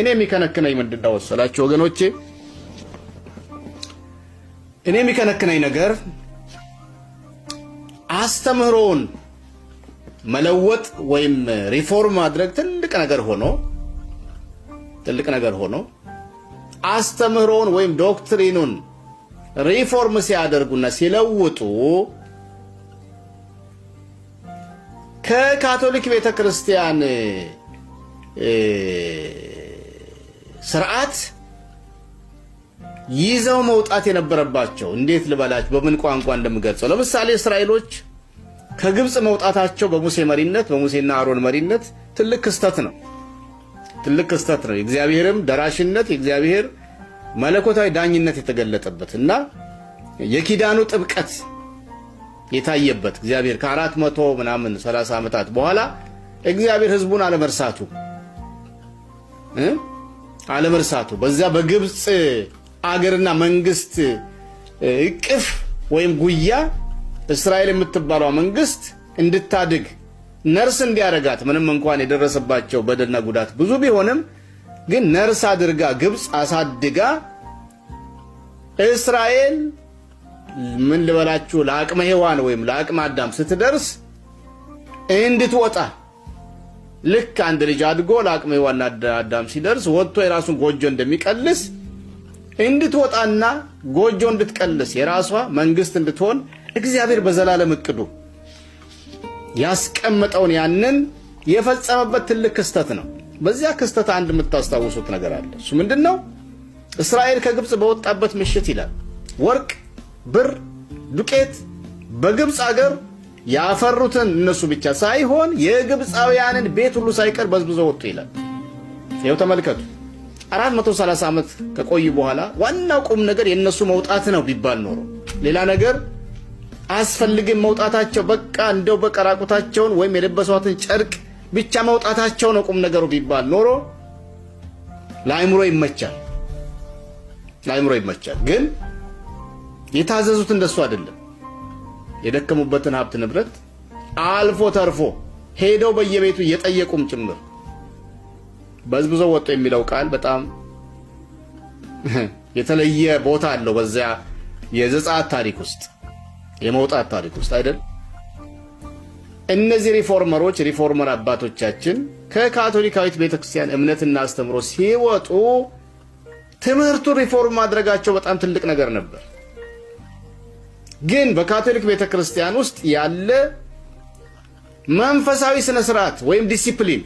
እኔ የሚከነክነኝ ምንድነው ወሰላችሁ ወገኖቼ? እኔ የሚከነክነኝ ነገር አስተምህሮን መለወጥ ወይም ሪፎርም ማድረግ ትልቅ ነገር ሆኖ አስተምህሮን ወይም ዶክትሪኑን ሪፎርም ሲያደርጉና ሲለውጡ ከካቶሊክ ቤተክርስቲያን ስርዓት ይዘው መውጣት የነበረባቸው እንዴት ልበላችሁ በምን ቋንቋ እንደምገልጸው ለምሳሌ እስራኤሎች ከግብጽ መውጣታቸው በሙሴ መሪነት በሙሴና አሮን መሪነት ትልቅ ክስተት ነው። የእግዚአብሔርም ደራሽነት የእግዚአብሔር መለኮታዊ ዳኝነት የተገለጠበትና የኪዳኑ ጥብቀት የታየበት እግዚአብሔር ከ430 ዓመታት በኋላ እግዚአብሔር ሕዝቡን አለመርሳቱ በዛ በግብጽ አገርና መንግስት እቅፍ ወይም ጉያ እስራኤል የምትባለው መንግስት እንድታድግ ነርስ እንዲያረጋት ምንም እንኳን የደረሰባቸው በደልና ጉዳት ብዙ ቢሆንም ግን ነርስ አድርጋ ግብጽ አሳድጋ እስራኤል ምን ልበላችሁ ለአቅመ ሔዋን ወይም ለአቅመ አዳም ስትደርስ እንድትወጣ ልክ አንድ ልጅ አድጎ ለአቅመ ሔዋንና አዳም ሲደርስ ወጥቶ የራሱን ጎጆ እንደሚቀልስ እንድትወጣና ጎጆ እንድትቀልስ የራሷ መንግስት እንድትሆን እግዚአብሔር በዘላለም እቅዱ ያስቀመጠውን ያንን የፈጸመበት ትልቅ ክስተት ነው። በዚያ ክስተት አንድ የምታስታውሱት ነገር አለ። እሱ ምንድነው? እስራኤል ከግብጽ በወጣበት ምሽት ይላል ወርቅ፣ ብር፣ ዱቄት በግብጽ አገር ያፈሩትን እነሱ ብቻ ሳይሆን የግብጻውያንን ቤት ሁሉ ሳይቀር በዝብዘው ወጡ ይላል። ይኸው ተመልከቱ። 430 ዓመት ከቆዩ በኋላ ዋናው ቁም ነገር የነሱ መውጣት ነው ቢባል ኖሮ ሌላ ነገር አስፈልግም መውጣታቸው በቃ እንደው በቀራቁታቸውን ወይም የለበሷትን ጨርቅ ብቻ መውጣታቸው ነው ቁም ነገሩ ቢባል ኖሮ ለአይምሮ ይመቻል። ግን የታዘዙት እንደሱ አይደለም። የደከሙበትን ሀብት ንብረት አልፎ ተርፎ ሄደው በየቤቱ እየጠየቁም ጭምር በዝብዘው ወጡ የሚለው ቃል በጣም የተለየ ቦታ አለው በዚያ የዘጸአት ታሪክ ውስጥ የመውጣት ታሪክ ውስጥ አይደል? እነዚህ ሪፎርመር አባቶቻችን ከካቶሊካዊት ቤተክርስቲያን እምነትና አስተምሮ ሲወጡ ትምህርቱን ሪፎርም ማድረጋቸው በጣም ትልቅ ነገር ነበር። ግን በካቶሊክ ቤተክርስቲያን ውስጥ ያለ መንፈሳዊ ስነ ስርዓት ወይም ዲሲፕሊን